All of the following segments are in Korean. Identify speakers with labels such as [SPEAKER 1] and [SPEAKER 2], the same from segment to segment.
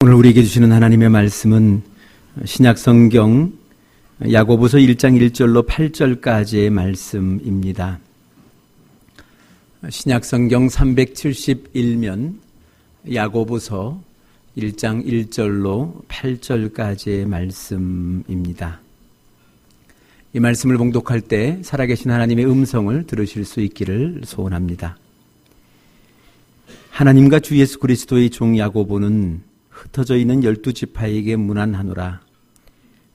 [SPEAKER 1] 오늘 우리에게 주시는 하나님의 말씀은 신약성경 야고보서 1장 1절로 8절까지의 말씀입니다. 신약성경 371면 야고보서 1장 1절로 8절까지의 말씀입니다. 이 말씀을 봉독할 때 살아계신 하나님의 음성을 들으실 수 있기를 소원합니다. 하나님과 주 예수 그리스도의 종 야고보는 흩어져 있는 12지파에게 문안하노라.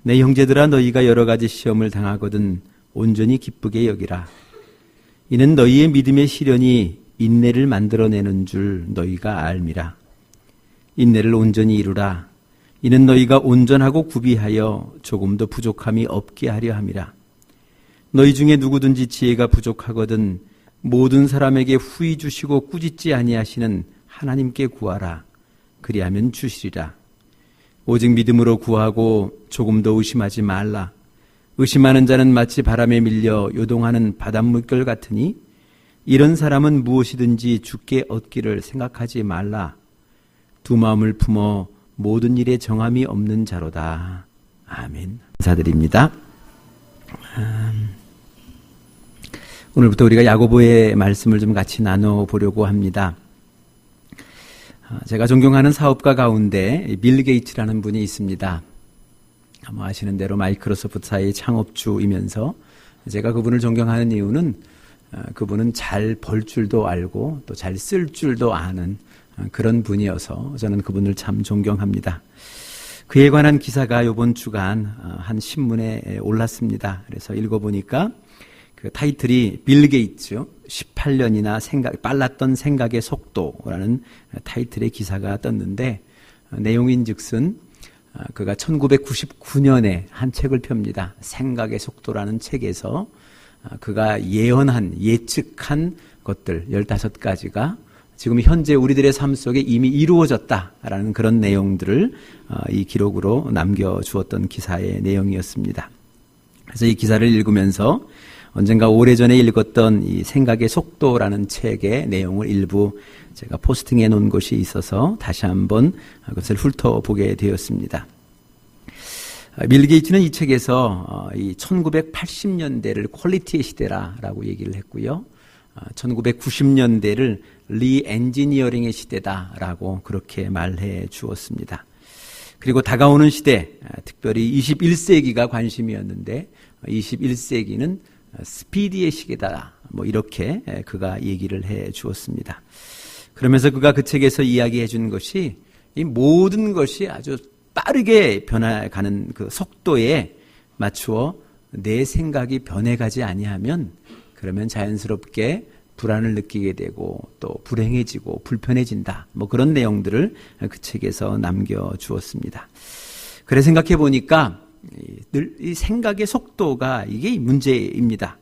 [SPEAKER 1] 내 형제들아, 너희가 여러 가지 시험을 당하거든 온전히 기쁘게 여기라. 이는 너희의 믿음의 시련이 인내를 만들어내는 줄 너희가 알미라. 인내를 온전히 이루라. 이는 너희가 온전하고 구비하여 조금도 부족함이 없게 하려 함이라. 너희 중에 누구든지 지혜가 부족하거든 모든 사람에게 후히 주시고 꾸짖지 아니하시는 하나님께 구하라. 그리하면 주시리라. 오직 믿음으로 구하고 조금도 의심하지 말라. 의심하는 자는 마치 바람에 밀려 요동하는 바닷물결 같으니 이런 사람은 무엇이든지 주께 얻기를 생각하지 말라. 두 마음을 품어 모든 일에 정함이 없는 자로다. 아멘. 감사드립니다. 오늘부터 우리가 야고보의 말씀을 좀 같이 나눠보려고 합니다. 제가 존경하는 사업가 가운데 빌 게이츠라는 분이 있습니다. 아마 아시는 대로 마이크로소프트사의 창업주이면서 제가 그분을 존경하는 이유는 그분은 잘 벌 줄도 알고 또 잘 쓸 줄도 아는 그런 분이어서 저는 그분을 참 존경합니다. 그에 관한 기사가 이번 주간 한 신문에 올랐습니다. 그래서 읽어보니까 그 타이틀이 빌 게이츠 18년이나 빨랐던 생각의 속도라는 타이틀의 기사가 떴는데, 내용인즉슨 그가 1999년에 한 책을 펴니다. 생각의 속도라는 책에서 그가 예측한 것들 15가지가 지금 현재 우리들의 삶 속에 이미 이루어졌다라는 그런 내용들을 이 기록으로 남겨주었던 기사의 내용이었습니다. 그래서 이 기사를 읽으면서 언젠가 오래전에 읽었던 이 생각의 속도라는 책의 내용을 일부 제가 포스팅해 놓은 것이 있어서 다시 한번 그것을 훑어보게 되었습니다. 빌 게이츠는 이 책에서 이 1980년대를 퀄리티의 시대라고 얘기를 했고요. 1990년대를 리엔지니어링의 시대다라고 그렇게 말해 주었습니다. 그리고 다가오는 시대, 특별히 21세기가 관심이었는데 21세기는 스피디의 시기다. 이렇게 그가 얘기를 해 주었습니다. 그러면서 그가 그 책에서 이야기해 준 것이 이 모든 것이 아주 빠르게 변해가는 그 속도에 맞추어 내 생각이 변해가지 아니하면 그러면 자연스럽게 불안을 느끼게 되고 또 불행해지고 불편해진다. 그런 내용들을 그 책에서 남겨주었습니다. 그래 생각해 보니까 늘 이 생각의 속도가 이게 문제입니다.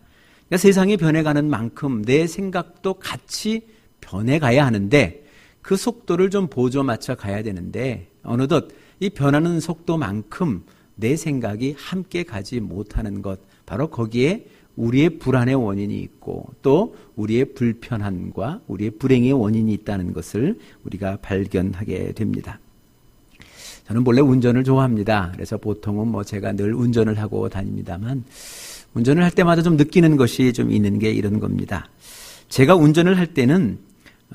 [SPEAKER 1] 그러니까 세상이 변해가는 만큼 내 생각도 같이 변해가야 하는데 그 속도를 좀 보조 맞춰 가야 되는데 어느덧 이 변하는 속도만큼 내 생각이 함께 가지 못하는 것, 바로 거기에 우리의 불안의 원인이 있고 또 우리의 불편함과 우리의 불행의 원인이 있다는 것을 우리가 발견하게 됩니다. 저는 원래 운전을 좋아합니다. 그래서 보통은 제가 늘 운전을 하고 다닙니다만 운전을 할 때마다 좀 느끼는 것이 좀 있는 게 이런 겁니다. 제가 운전을 할 때는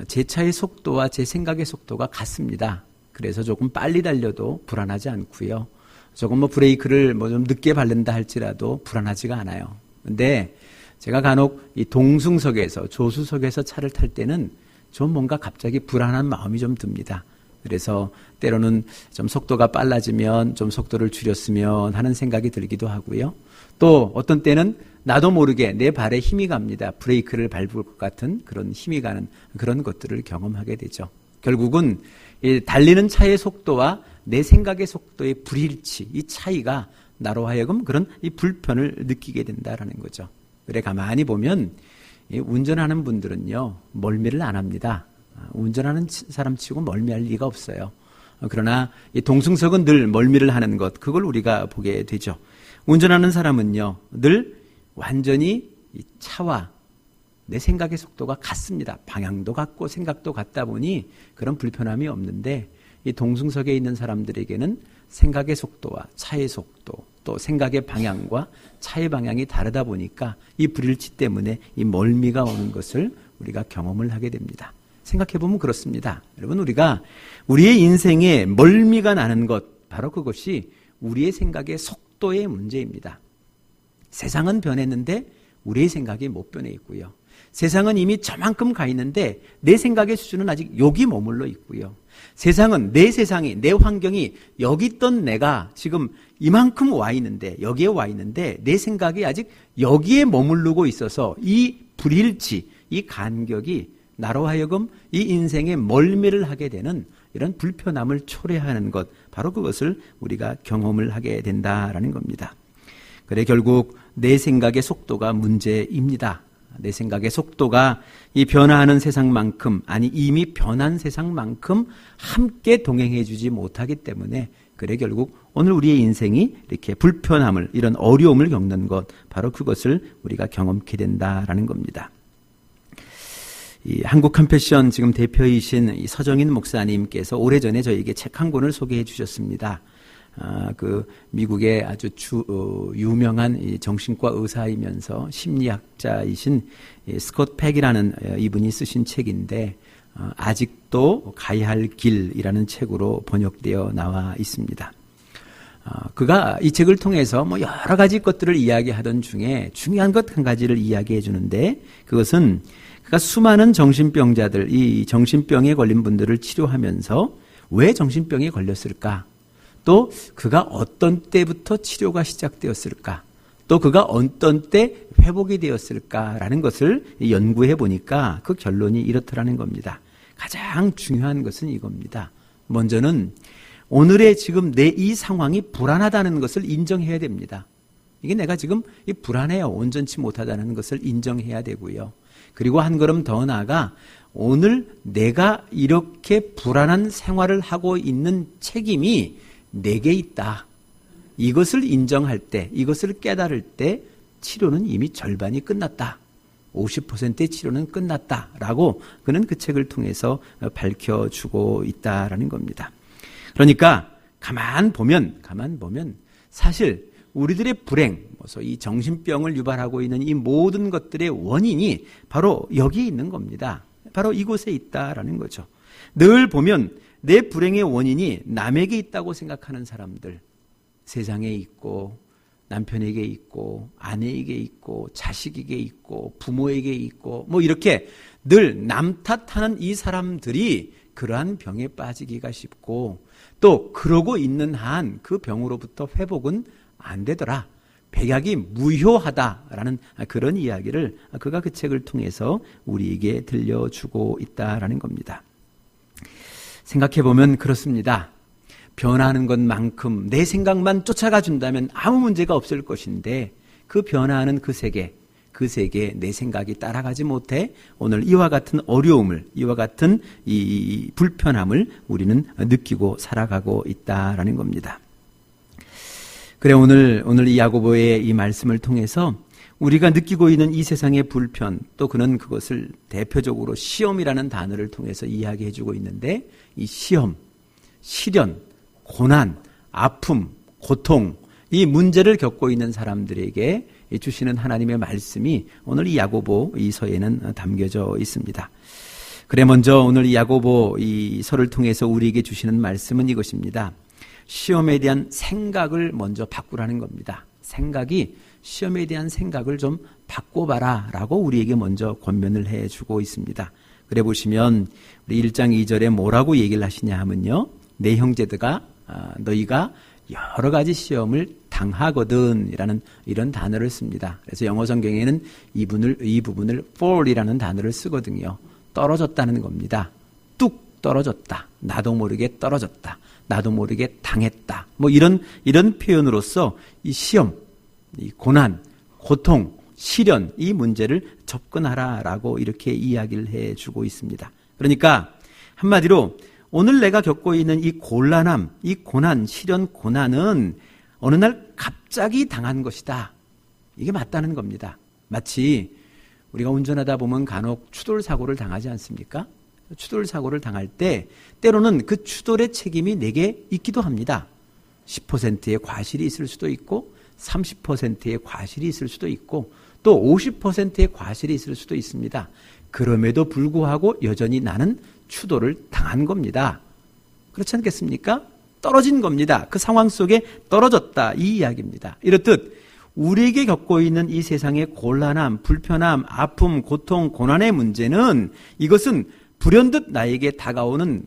[SPEAKER 1] 제 차의 속도와 제 생각의 속도가 같습니다. 그래서 조금 빨리 달려도 불안하지 않고요. 조금 브레이크를 좀 늦게 밟는다 할지라도 불안하지가 않아요. 근데 제가 간혹 이 동승석에서 조수석에서 차를 탈 때는 좀 뭔가 갑자기 불안한 마음이 좀 듭니다. 그래서 때로는 좀 속도가 빨라지면 좀 속도를 줄였으면 하는 생각이 들기도 하고요. 또 어떤 때는 나도 모르게 내 발에 힘이 갑니다. 브레이크를 밟을 것 같은 그런 힘이 가는 그런 것들을 경험하게 되죠. 결국은 이 달리는 차의 속도와 내 생각의 속도의 불일치, 이 차이가 나로 하여금 그런 이 불편을 느끼게 된다라는 거죠. 그래 가만히 보면 이 운전하는 분들은요 멀미를 안 합니다. 운전하는 사람 치고 멀미할 리가 없어요. 그러나 이 동승석은 늘 멀미를 하는 것, 그걸 우리가 보게 되죠. 운전하는 사람은요 늘 완전히 이 차와 내 생각의 속도가 같습니다. 방향도 같고 생각도 같다 보니 그런 불편함이 없는데 이 동승석에 있는 사람들에게는 생각의 속도와 차의 속도, 또 생각의 방향과 차의 방향이 다르다 보니까 이 불일치 때문에 이 멀미가 오는 것을 우리가 경험을 하게 됩니다. 생각해보면 그렇습니다. 여러분, 우리가 우리의 인생에 멀미가 나는 것, 바로 그것이 우리의 생각의 속도의 문제입니다. 세상은 변했는데 우리의 생각이 못 변해 있고요. 세상은 이미 저만큼 가 있는데 내 생각의 수준은 아직 여기 머물러 있고요. 세상은 내 세상이, 내 환경이 여기 있던 내가 지금 이만큼 와 있는데, 여기에 와 있는데 내 생각이 아직 여기에 머무르고 있어서 이 불일치, 이 간격이 나로 하여금 이 인생에 멀미를 하게 되는 이런 불편함을 초래하는 것, 바로 그것을 우리가 경험을 하게 된다라는 겁니다. 그래, 결국 내 생각의 속도가 문제입니다. 내 생각의 속도가 이 변화하는 세상만큼, 아니 이미 변한 세상만큼 함께 동행해 주지 못하기 때문에, 그래 결국 오늘 우리의 인생이 이렇게 불편함을, 이런 어려움을 겪는 것, 바로 그것을 우리가 경험케 된다라는 겁니다. 이 한국 컴패션 지금 대표이신 이 서정인 목사님께서 오래전에 저에게 책 한 권을 소개해 주셨습니다. 그 미국의 아주 유명한 이 정신과 의사이면서 심리학자이신 스콧 팩이라는 이분이 쓰신 책인데, 아직도 가야 할 길이라는 책으로 번역되어 나와 있습니다. 그가 이 책을 통해서 뭐 여러 가지 것들을 이야기하던 중에 중요한 것 한 가지를 이야기해 주는데, 그것은 그가 수많은 정신병자들, 이 정신병에 걸린 분들을 치료하면서 왜 정신병에 걸렸을까? 또 그가 어떤 때부터 치료가 시작되었을까? 또 그가 어떤 때 회복이 되었을까라는 것을 연구해 보니까 그 결론이 이렇더라는 겁니다. 가장 중요한 것은 이겁니다. 먼저는 오늘의 지금 내 이 상황이 불안하다는 것을 인정해야 됩니다. 이게 내가 지금 불안해요. 온전치 못하다는 것을 인정해야 되고요. 그리고 한 걸음 더 나아가 오늘 내가 이렇게 불안한 생활을 하고 있는 책임이 내게 있다. 이것을 인정할 때, 이것을 깨달을 때 치료는 이미 절반이 끝났다. 50%의 치료는 끝났다라고 그는 그 책을 통해서 밝혀주고 있다라는 겁니다. 그러니까 가만 보면 사실 우리들의 불행, 이 정신병을 유발하고 있는 이 모든 것들의 원인이 바로 여기에 있는 겁니다. 바로 이곳에 있다라는 거죠. 늘 보면 내 불행의 원인이 남에게 있다고 생각하는 사람들, 세상에 있고 남편에게 있고 아내에게 있고 자식에게 있고 부모에게 있고 뭐 이렇게 늘 남 탓하는 이 사람들이 그러한 병에 빠지기가 쉽고, 또 그러고 있는 한 그 병으로부터 회복은 안 되더라. 백약이 무효하다라는 그런 이야기를 그가 그 책을 통해서 우리에게 들려주고 있다라는 겁니다. 생각해보면 그렇습니다. 변화하는 것만큼 내 생각만 쫓아가 준다면 아무 문제가 없을 것인데, 그 변화하는 그 세계 내 생각이 따라가지 못해 오늘 이와 같은 어려움을, 이와 같은 이 불편함을 우리는 느끼고 살아가고 있다라는 겁니다. 그래, 오늘 이 야고보의 이 말씀을 통해서 우리가 느끼고 있는 이 세상의 불편, 또 그는 그것을 대표적으로 시험이라는 단어를 통해서 이야기해 주고 있는데, 이 시험, 시련, 고난, 아픔, 고통, 이 문제를 겪고 있는 사람들에게 주시는 하나님의 말씀이 오늘 이 야고보 이 서에는 담겨져 있습니다. 그래, 먼저 오늘 이 야고보 이 서를 통해서 우리에게 주시는 말씀은 이것입니다. 시험에 대한 생각을 먼저 바꾸라는 겁니다. 생각이, 시험에 대한 생각을 좀 바꿔봐라 라고 우리에게 먼저 권면을 해주고 있습니다. 그래 보시면 우리 1장 2절에 뭐라고 얘기를 하시냐 하면요, 내 형제들아 너희가 여러 가지 시험을 당하거든 이라는 이런 단어를 씁니다. 그래서 영어 성경에는 이 부분을 fall이라는 단어를 쓰거든요. 떨어졌다는 겁니다. 뚝 떨어졌다. 나도 모르게 떨어졌다. 나도 모르게 당했다. 뭐 이런 표현으로서 이 시험, 이 고난, 고통, 시련, 이 문제를 접근하라라고 이렇게 이야기를 해주고 있습니다. 그러니까 한마디로 오늘 내가 겪고 있는 이 곤란함, 이 고난, 시련, 고난은 어느 날 갑자기 당한 것이다. 이게 맞다는 겁니다. 마치 우리가 운전하다 보면 간혹 추돌 사고를 당하지 않습니까? 추돌 사고를 당할 때 때로는 그 추돌의 책임이 내게 있기도 합니다. 10%의 과실이 있을 수도 있고 30%의 과실이 있을 수도 있고 또 50%의 과실이 있을 수도 있습니다. 그럼에도 불구하고 여전히 나는 추돌을 당한 겁니다. 그렇지 않겠습니까? 떨어진 겁니다. 그 상황 속에 떨어졌다, 이 이야기입니다. 이렇듯 우리에게 겪고 있는 이 세상의 곤란함, 불편함, 아픔, 고통, 고난의 문제는 이것은 불현듯 나에게 당하는,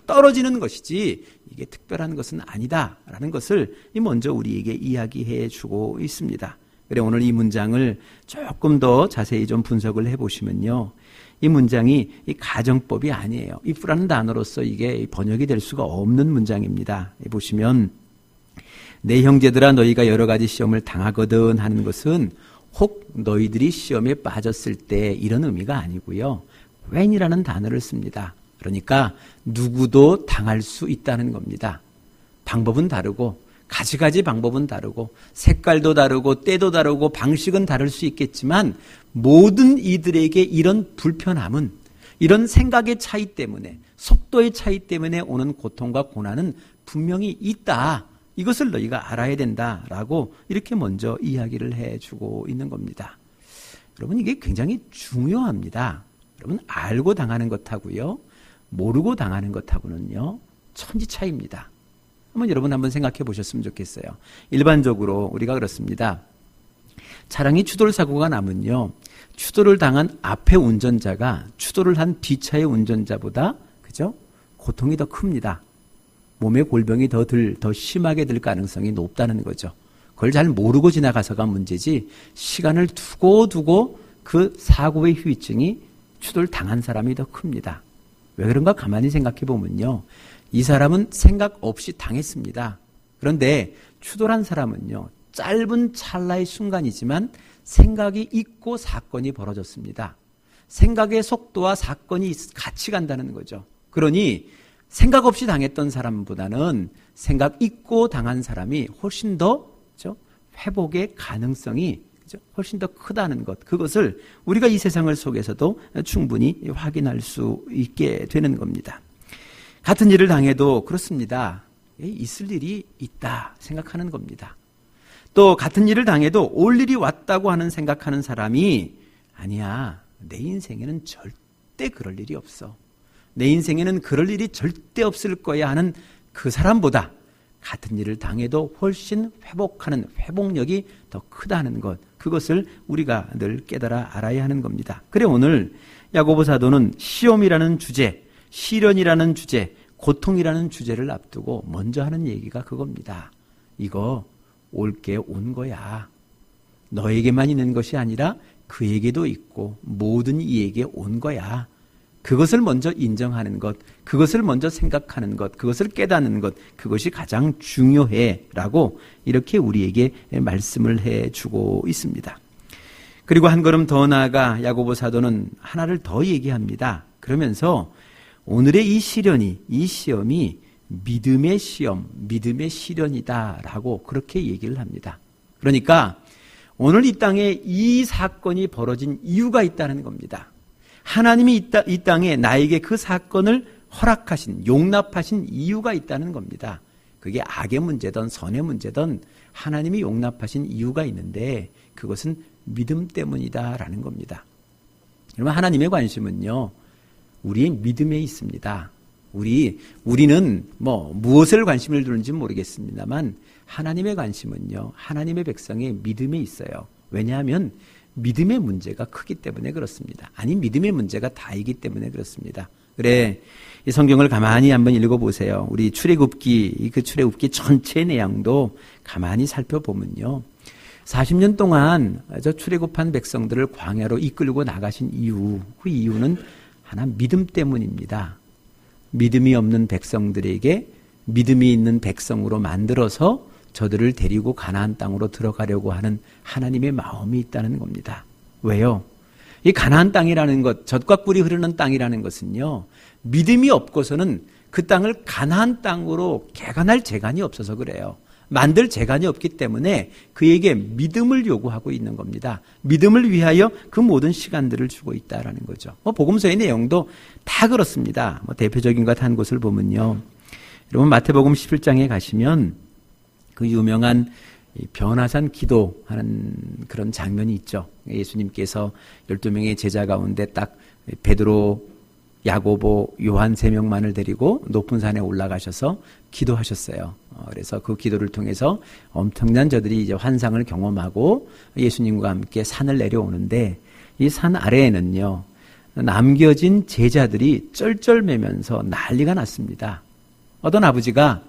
[SPEAKER 1] 떨어지는 것이지 이게 특별한 것은 아니다라는 것을 먼저 우리에게 이야기해 주고 있습니다. 그래, 오늘 이 문장을 조금 더 자세히 좀 분석을 해보시면요, 이 문장이 이 가정법이 아니에요. if라는 단어로서 이게 번역이 될 수가 없는 문장입니다. 보시면 내 형제들아 너희가 여러 가지 시험을 당하거든 하는 것은 혹 너희들이 시험에 빠졌을 때 이런 의미가 아니고요. when이라는 단어를 씁니다. 그러니까 누구도 당할 수 있다는 겁니다. 방법은 다르고 가지가지 방법은 다르고 색깔도 다르고 때도 다르고 방식은 다를 수 있겠지만 모든 이들에게 이런 불편함은 이런 생각의 차이 때문에 속도의 차이 때문에 오는 고통과 고난은 분명히 있다. 이것을 너희가 알아야 된다라고 이렇게 먼저 이야기를 해주고 있는 겁니다. 여러분, 이게 굉장히 중요합니다. 여러분, 알고 당하는 것하고요, 모르고 당하는 것하고는요, 천지 차이입니다. 여러분 한번 생각해 보셨으면 좋겠어요. 일반적으로 우리가 그렇습니다. 차량이 추돌 사고가 나면요, 추돌을 당한 앞에 운전자가 추돌을 한 뒤차의 운전자보다, 그죠? 고통이 더 큽니다. 몸에 골병이 더 심하게 들 가능성이 높다는 거죠. 그걸 잘 모르고 지나가서가 문제지, 시간을 두고 그 사고의 후유증이 추돌 당한 사람이 더 큽니다. 왜 그런가 가만히 생각해 보면요, 이 사람은 생각 없이 당했습니다. 그런데 추돌한 사람은요, 짧은 찰나의 순간이지만 생각이 있고 사건이 벌어졌습니다. 생각의 속도와 사건이 같이 간다는 거죠. 그러니 생각 없이 당했던 사람보다는 생각 있고 당한 사람이 훨씬 더, 그렇죠? 회복의 가능성이, 그렇죠? 훨씬 더 크다는 것, 그것을 우리가 이 세상을 속에서도 충분히 확인할 수 있게 되는 겁니다. 같은 일을 당해도 그렇습니다. 있을 일이 있다 생각하는 겁니다. 또 같은 일을 당해도 올 일이 왔다고 생각하는 사람이, 아니야, 내 인생에는 절대 그럴 일이 없어, 내 인생에는 그럴 일이 절대 없을 거야 하는 그 사람보다 같은 일을 당해도 훨씬 회복하는 회복력이 더 크다는 것, 그것을 우리가 늘 깨달아 알아야 하는 겁니다. 그래, 오늘 야고보 사도는 시험이라는 주제, 시련이라는 주제, 고통이라는 주제를 앞두고 먼저 하는 얘기가 그겁니다. 이거 올게 온 거야. 너에게만 있는 것이 아니라 그에게도 있고 모든 이에게 온 거야. 그것을 먼저 인정하는 것, 그것을 먼저 생각하는 것, 그것을 깨닫는 것, 그것이 가장 중요해 라고 이렇게 우리에게 말씀을 해주고 있습니다. 그리고 한 걸음 더 나아가 야고보 사도는 하나를 더 얘기합니다. 그러면서 오늘의 이 시련이, 이 시험이 믿음의 시험, 믿음의 시련이다라고 그렇게 얘기를 합니다. 그러니까 오늘 이 땅에 이 사건이 벌어진 이유가 있다는 겁니다. 하나님이 이 땅에 나에게 그 사건을 허락하신, 용납하신 이유가 있다는 겁니다. 그게 악의 문제든 선의 문제든 하나님이 용납하신 이유가 있는데 그것은 믿음 때문이다라는 겁니다. 여러분, 하나님의 관심은요, 우리의 믿음에 있습니다. 우리는 무엇을 관심을 두는지 모르겠습니다만 하나님의 관심은요, 하나님의 백성의 믿음에 있어요. 왜냐하면 믿음의 문제가 크기 때문에 그렇습니다. 아니, 믿음의 문제가 다이기 때문에 그렇습니다. 그래, 이 성경을 가만히 한번 읽어보세요. 우리 출애굽기, 그 출애굽기 전체 내용도 가만히 살펴보면요, 40년 동안 저 출애굽한 백성들을 광야로 이끌고 나가신 이유, 그 이유는 하나 믿음 때문입니다. 믿음이 없는 백성들에게 믿음이 있는 백성으로 만들어서 저들을 데리고 가나안 땅으로 들어가려고 하는 하나님의 마음이 있다는 겁니다. 왜요? 이 가나안 땅이라는 것, 젖과 꿀이 흐르는 땅이라는 것은요, 믿음이 없고서는 그 땅을 가나안 땅으로 개간할 재간이 없어서 그래요. 만들 재간이 없기 때문에 그에게 믿음을 요구하고 있는 겁니다. 믿음을 위하여 그 모든 시간들을 주고 있다라는 거죠. 복음서의 내용도 다 그렇습니다. 대표적인 것 한 곳을 보면요. 여러분 마태복음 11장에 가시면 그 유명한 변화산 기도하는 그런 장면이 있죠. 예수님께서 12명의 제자 가운데 딱 베드로, 야고보, 요한 3명만을 데리고 높은 산에 올라가셔서 기도하셨어요. 그래서 그 기도를 통해서 엄청난 저들이 이제 환상을 경험하고 예수님과 함께 산을 내려오는데 이 산 아래에는요, 남겨진 제자들이 쩔쩔매면서 난리가 났습니다. 어떤 아버지가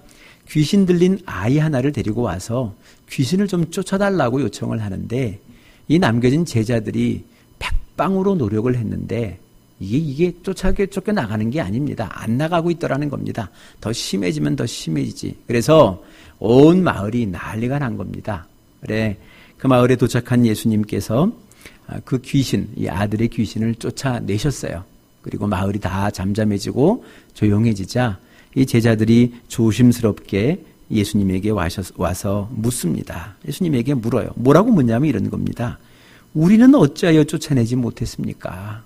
[SPEAKER 1] 귀신 들린 아이 하나를 데리고 와서 귀신을 좀 쫓아달라고 요청을 하는데 이 남겨진 제자들이 백방으로 노력을 했는데 이게 쫓겨나가는 게 아닙니다. 안 나가고 있더라는 겁니다. 더 심해지면 더 심해지지. 그래서 온 마을이 난리가 난 겁니다. 그래, 그 마을에 도착한 예수님께서 그 귀신, 이 아들의 귀신을 쫓아내셨어요. 그리고 마을이 다 잠잠해지고 조용해지자 이 제자들이 조심스럽게 예수님에게 와서 묻습니다. 예수님에게 물어요. 뭐라고 묻냐면 이런 겁니다. 우리는 어찌하여 쫓아내지 못했습니까?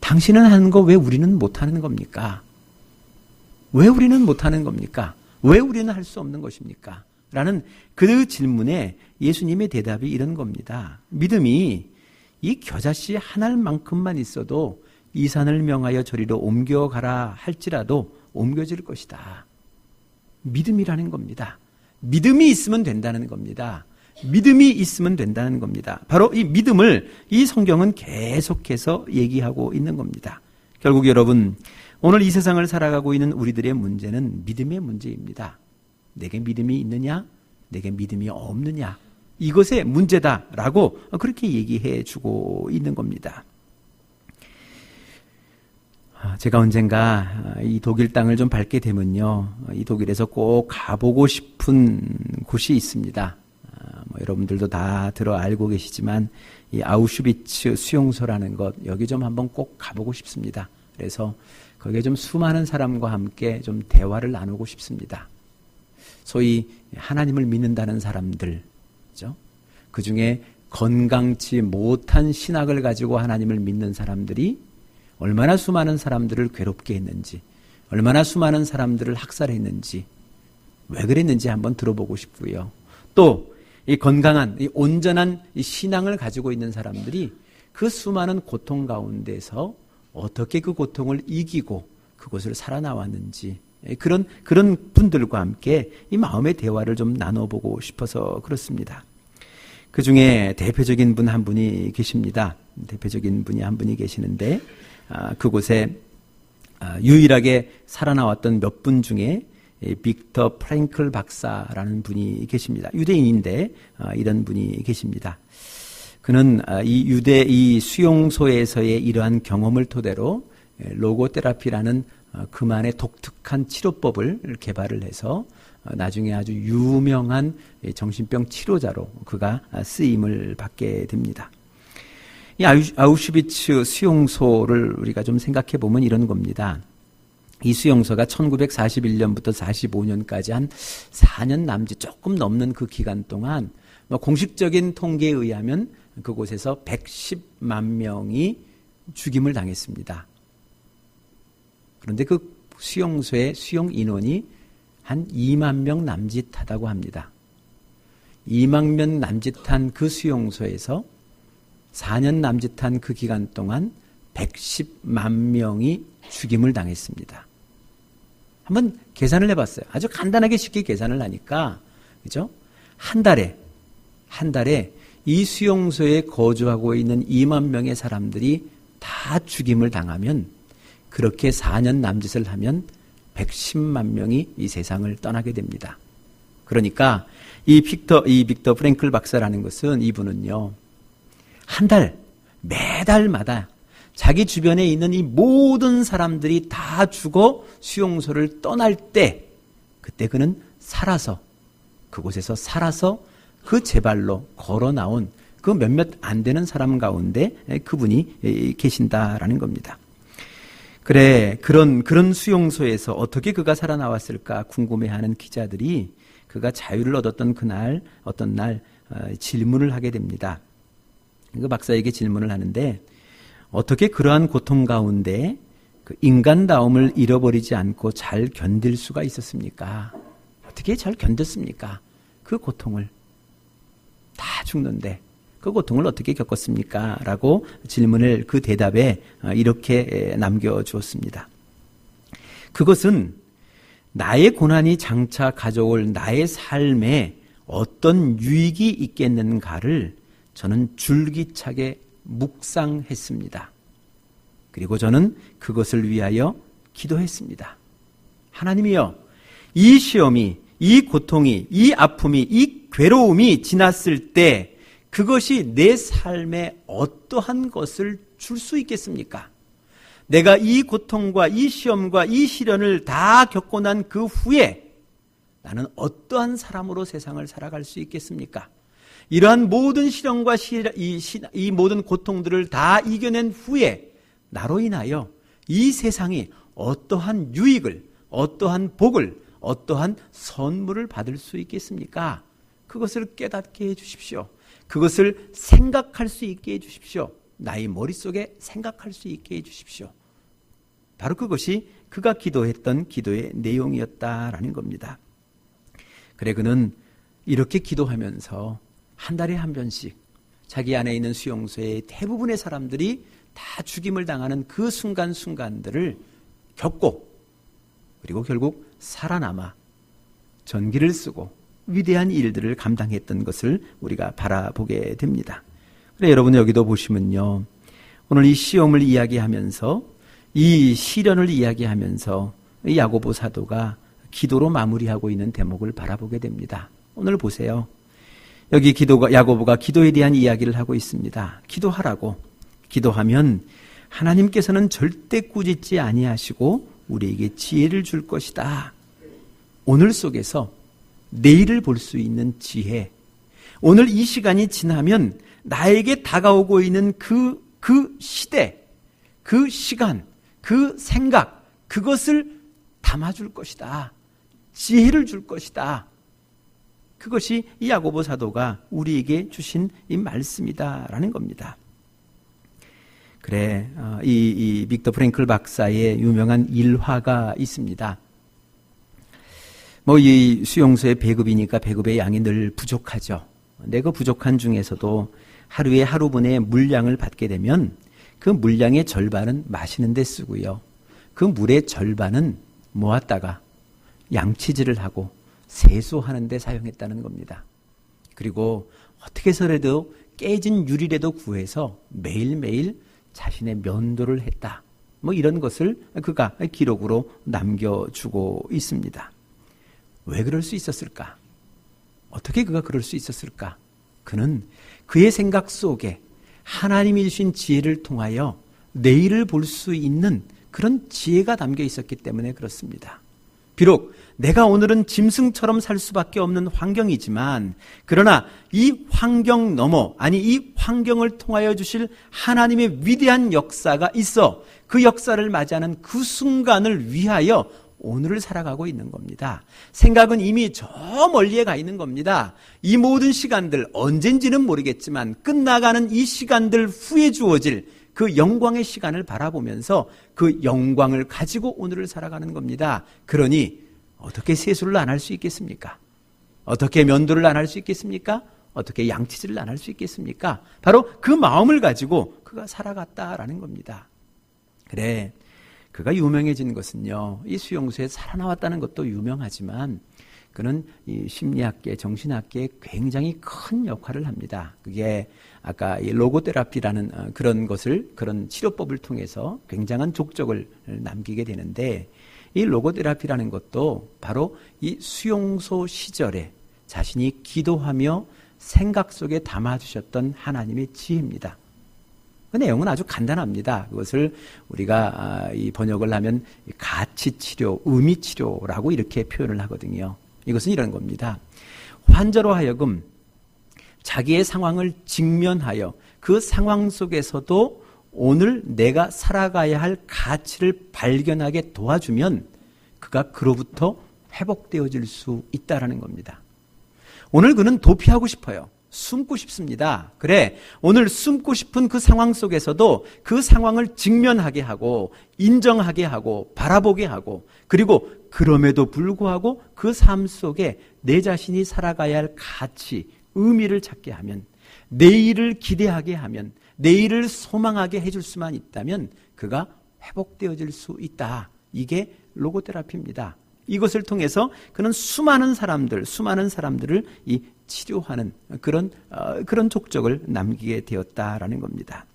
[SPEAKER 1] 당신은 하는 거 왜 우리는 못하는 겁니까? 왜 우리는 못하는 겁니까? 왜 우리는 할 수 없는 것입니까? 라는 그 질문에 예수님의 대답이 이런 겁니다. 믿음이 이 겨자씨 한 알만큼만 있어도 이 산을 명하여 저리로 옮겨가라 할지라도 옮겨질 것이다. 믿음이라는 겁니다. 믿음이 있으면 된다는 겁니다. 믿음이 있으면 된다는 겁니다. 바로 이 믿음을 이 성경은 계속해서 얘기하고 있는 겁니다. 결국 여러분, 오늘 이 세상을 살아가고 있는 우리들의 문제는 믿음의 문제입니다. 내게 믿음이 있느냐? 내게 믿음이 없느냐? 이것의 문제다라고 그렇게 얘기해 주고 있는 겁니다. 제가 언젠가 이 독일 땅을 좀 밟게 되면요, 이 독일에서 꼭 가보고 싶은 곳이 있습니다. 여러분들도 다 들어 알고 계시지만 이 아우슈비츠 수용소라는 것, 여기 좀 한번 꼭 가보고 싶습니다. 그래서 거기에 좀 수많은 사람과 함께 좀 대화를 나누고 싶습니다. 소위 하나님을 믿는다는 사람들, 그죠? 그 중에 건강치 못한 신학을 가지고 하나님을 믿는 사람들이 얼마나 수많은 사람들을 괴롭게 했는지, 얼마나 수많은 사람들을 학살했는지, 왜 그랬는지 한번 들어보고 싶고요. 또 이 건강한, 이 온전한 이 신앙을 가지고 있는 사람들이 그 수많은 고통 가운데서 어떻게 그 고통을 이기고 그것을 살아나왔는지, 그런 분들과 함께 이 마음의 대화를 좀 나눠보고 싶어서 그렇습니다. 그 중에 대표적인 분 한 분이 계십니다. 대표적인 분이 한 분이 계시는데, 그곳에 유일하게 살아나왔던 몇 분 중에 빅터 프랭클 박사라는 분이 계십니다. 유대인인데 이런 분이 계십니다. 그는 이 수용소에서의 이러한 경험을 토대로 로고테라피라는 그만의 독특한 치료법을 개발을 해서 나중에 아주 유명한 정신병 치료자로 그가 쓰임을 받게 됩니다. 이 아우슈비츠 수용소를 우리가 좀 생각해 보면 이런 겁니다. 이 수용소가 1941년부터 45년까지 한 4년 남짓 조금 넘는 그 기간 동안 공식적인 통계에 의하면 그곳에서 110만 명이 죽임을 당했습니다. 그런데 그 수용소의 수용 인원이 한 2만 명 남짓하다고 합니다. 2만 명 남짓한 그 수용소에서 4년 남짓한 그 기간 동안 110만 명이 죽임을 당했습니다. 한번 계산을 해봤어요. 아주 간단하게 쉽게 계산을 하니까, 그죠? 한 달에 이 수용소에 거주하고 있는 2만 명의 사람들이 다 죽임을 당하면, 그렇게 4년 남짓을 하면 110만 명이 이 세상을 떠나게 됩니다. 그러니까 이 빅터 프랭클 박사라는 것은, 이분은요, 매달마다 자기 주변에 있는 이 모든 사람들이 다 죽어 수용소를 떠날 때, 그때 그는 그곳에서 살아서 그 제발로 걸어 나온 그 몇몇 안 되는 사람 가운데 그분이 계신다라는 겁니다. 그래, 그런 수용소에서 어떻게 그가 살아나왔을까 궁금해하는 기자들이 그가 자유를 얻었던 그날 어떤 날 질문을 하게 됩니다. 그 박사에게 질문을 하는데 어떻게 그러한 고통 가운데 그 인간다움을 잃어버리지 않고 잘 견딜 수가 있었습니까? 어떻게 잘 견뎠습니까? 그 고통을 다 죽는데 그 고통을 어떻게 겪었습니까? 라고 질문을 그 대답에 이렇게 남겨주었습니다. 그것은 나의 고난이 장차 가져올 나의 삶에 어떤 유익이 있겠는가를 저는 줄기차게 묵상했습니다. 그리고 저는 그것을 위하여 기도했습니다. 하나님이여, 이 시험이, 이 고통이, 이 아픔이, 이 괴로움이 지났을 때 그것이 내 삶에 어떠한 것을 줄 수 있겠습니까? 내가 이 고통과 이 시험과 이 시련을 다 겪고 난 그 후에 나는 어떠한 사람으로 세상을 살아갈 수 있겠습니까? 이러한 모든 시련과 이 모든 고통들을 다 이겨낸 후에 나로 인하여 이 세상이 어떠한 유익을, 어떠한 복을, 어떠한 선물을 받을 수 있겠습니까? 그것을 깨닫게 해주십시오. 그것을 생각할 수 있게 해주십시오. 나의 머릿속에 생각할 수 있게 해주십시오. 바로 그것이 그가 기도했던 기도의 내용이었다라는 겁니다. 그래 그는 이렇게 기도하면서 한 달에 한 번씩 자기 안에 있는 수용소의 대부분의 사람들이 다 죽임을 당하는 그 순간순간들을 겪고 그리고 결국 살아남아 전기를 쓰고 위대한 일들을 감당했던 것을 우리가 바라보게 됩니다. 그래 여러분 여기도 보시면요. 오늘 이 시험을 이야기하면서 이 시련을 이야기하면서 이 야고보 사도가 기도로 마무리하고 있는 대목을 바라보게 됩니다. 오늘 보세요. 여기 야고보가 기도에 대한 이야기를 하고 있습니다. 기도하라고. 기도하면 하나님께서는 절대 꾸짖지 아니하시고 우리에게 지혜를 줄 것이다. 오늘 속에서 내일을 볼 수 있는 지혜. 오늘 이 시간이 지나면 나에게 다가오고 있는 그 시대, 그 시간, 그 생각, 그것을 담아줄 것이다. 지혜를 줄 것이다. 그것이 이 야고보 사도가 우리에게 주신 이 말씀이다라는 겁니다. 그래, 이 빅터 프랭클 박사의 유명한 일화가 있습니다. 이 수용소의 배급이니까 배급의 양이 늘 부족하죠. 근데 그 부족한 중에서도 하루에 하루분의 물량을 받게 되면 그 물량의 절반은 마시는 데 쓰고요. 그 물의 절반은 모았다가 양치질을 하고 세수하는 데 사용했다는 겁니다. 그리고 어떻게 해서라도 깨진 유리라도 구해서 매일매일 자신의 면도를 했다. 이런 것을 그가 기록으로 남겨주고 있습니다. 왜 그럴 수 있었을까? 어떻게 그가 그럴 수 있었을까? 그는 그의 생각 속에 하나님이 주신 지혜를 통하여 내일을 볼 수 있는 그런 지혜가 담겨 있었기 때문에 그렇습니다. 비록 내가 오늘은 짐승처럼 살 수밖에 없는 환경이지만 그러나 이 환경 너머 이 환경을 통하여 주실 하나님의 위대한 역사가 있어 그 역사를 맞이하는 그 순간을 위하여 오늘을 살아가고 있는 겁니다. 생각은 이미 저 멀리에 가 있는 겁니다. 이 모든 시간들 언젠지는 모르겠지만 끝나가는 이 시간들 후에 주어질 그 영광의 시간을 바라보면서 그 영광을 가지고 오늘을 살아가는 겁니다. 그러니 어떻게 세수를 안 할 수 있겠습니까? 어떻게 면도를 안 할 수 있겠습니까? 어떻게 양치질을 안 할 수 있겠습니까? 바로 그 마음을 가지고 그가 살아갔다라는 겁니다. 그래, 그가 유명해진 것은요, 이 수용소에 살아나왔다는 것도 유명하지만 그는 이 심리학계, 정신학계에 굉장히 큰 역할을 합니다. 그게 아까 이 로고테라피라는 그런 치료법을 통해서 굉장한 족적을 남기게 되는데 이 로고테라피라는 것도 바로 이 수용소 시절에 자신이 기도하며 생각 속에 담아주셨던 하나님의 지혜입니다. 그 내용은 아주 간단합니다. 그것을 우리가 이 번역을 하면 가치치료, 의미치료라고 이렇게 표현을 하거든요. 이것은 이런 겁니다. 환자로 하여금 자기의 상황을 직면하여 그 상황 속에서도 오늘 내가 살아가야 할 가치를 발견하게 도와주면 그가 그로부터 회복되어질 수 있다라는 겁니다. 오늘 그는 도피하고 싶어요. 숨고 싶습니다. 그래, 오늘 숨고 싶은 그 상황 속에서도 그 상황을 직면하게 하고 인정하게 하고 바라보게 하고, 그리고 그럼에도 불구하고 그 삶 속에 내 자신이 살아가야 할 가치, 의미를 찾게 하면, 내일을 기대하게 하면, 내일을 소망하게 해줄 수만 있다면 그가 회복되어질 수 있다. 이게 로고테라피입니다. 이것을 통해서 그는 수많은 사람들을 이 치료하는 그런 족적을 남기게 되었다라는 겁니다.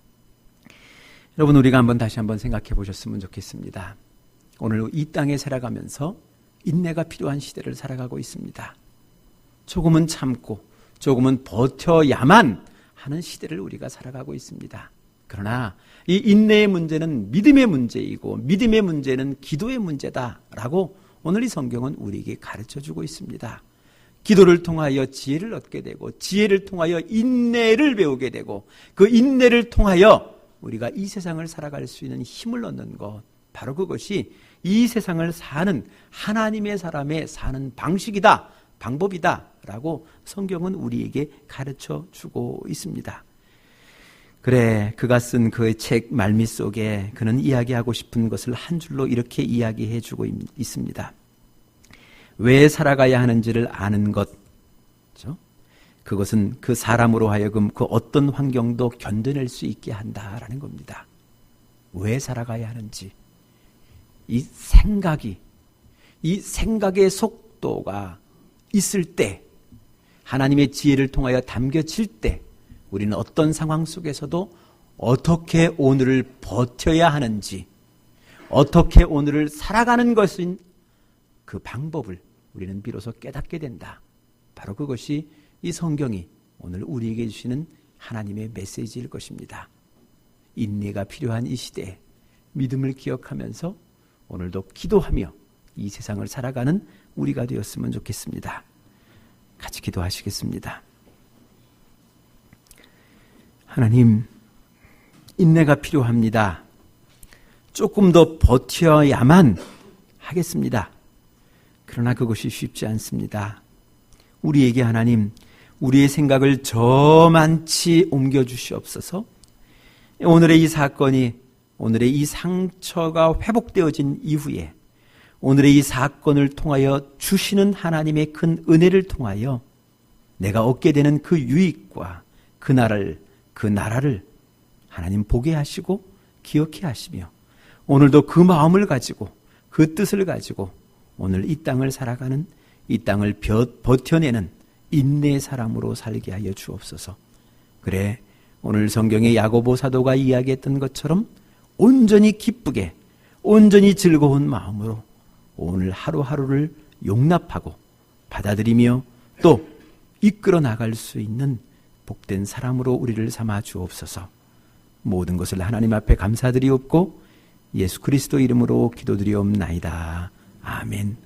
[SPEAKER 1] 여러분, 우리가 다시 한번 생각해 보셨으면 좋겠습니다. 오늘 이 땅에 살아가면서 인내가 필요한 시대를 살아가고 있습니다. 조금은 참고 조금은 버텨야만 하는 시대를 우리가 살아가고 있습니다. 그러나 이 인내의 문제는 믿음의 문제이고, 믿음의 문제는 기도의 문제다라고 오늘 이 성경은 우리에게 가르쳐주고 있습니다. 기도를 통하여 지혜를 얻게 되고, 지혜를 통하여 인내를 배우게 되고, 그 인내를 통하여 우리가 이 세상을 살아갈 수 있는 힘을 얻는 것, 바로 그것이 이 세상을 사는 하나님의 사람의 사는 방식이다, 방법이다 라고 성경은 우리에게 가르쳐주고 있습니다. 그래, 그가 쓴 그의 책 말미 속에 그는 이야기하고 싶은 것을 한 줄로 이렇게 이야기해주고 있습니다. 왜 살아가야 하는지를 아는 것, 그렇죠? 그것은 그 사람으로 하여금 그 어떤 환경도 견뎌낼 수 있게 한다라는 겁니다. 왜 살아가야 하는지, 이 생각의 속도가 있을 때, 하나님의 지혜를 통하여 담겨질 때, 우리는 어떤 상황 속에서도 어떻게 오늘을 버텨야 하는지, 어떻게 오늘을 살아가는 것인 그 방법을 우리는 비로소 깨닫게 된다. 바로 그것이 이 성경이 오늘 우리에게 주시는 하나님의 메시지일 것입니다. 인내가 필요한 이 시대에 믿음을 기억하면서 오늘도 기도하며 이 세상을 살아가는 우리가 되었으면 좋겠습니다. 같이 기도하시겠습니다. 하나님, 인내가 필요합니다. 조금 더 버텨야만 하겠습니다. 그러나 그것이 쉽지 않습니다. 우리에게 하나님, 우리의 생각을 저만치 옮겨주시옵소서. 오늘의 이 사건이, 오늘의 이 상처가 회복되어진 이후에 오늘의 이 사건을 통하여 주시는 하나님의 큰 은혜를 통하여 내가 얻게 되는 그 유익과 그 나라를 하나님 보게 하시고 기억해 하시며, 오늘도 그 마음을 가지고 그 뜻을 가지고 오늘 이 땅을 살아가는, 이 땅을 버텨내는 인내의 사람으로 살게 하여 주옵소서. 그래, 오늘 성경의 야고보 사도가 이야기했던 것처럼 온전히 기쁘게, 온전히 즐거운 마음으로 오늘 하루하루를 용납하고 받아들이며 또 이끌어 나갈 수 있는 복된 사람으로 우리를 삼아 주옵소서. 모든 것을 하나님 앞에 감사드리옵고 예수 그리스도 이름으로 기도드리옵나이다. 아멘.